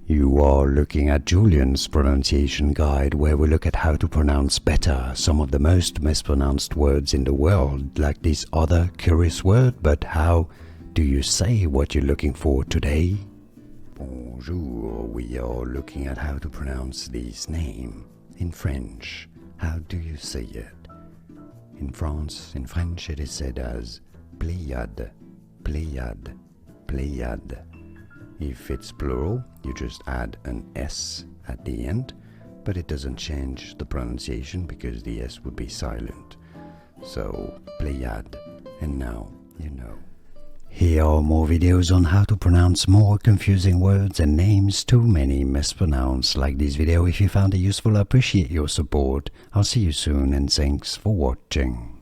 You are looking at Julian's pronunciation guide, where we look at how to pronounce better some of the most mispronounced words in the world, like this other curious word. But how do you say what you're looking for today? Bonjour, we are looking at how to pronounce this name in French. How do you say it? In France, in French, it is said as Pléiade, Pléiade, Pléiade. If it's plural, you just add an S at the end, but it doesn't change the pronunciation because the S would be silent. So, Pléiade, and now you know. Here are more videos on how to pronounce more confusing words and names too many mispronounced. Like this video if you found it useful. I appreciate your support. I'll see you soon and thanks for watching.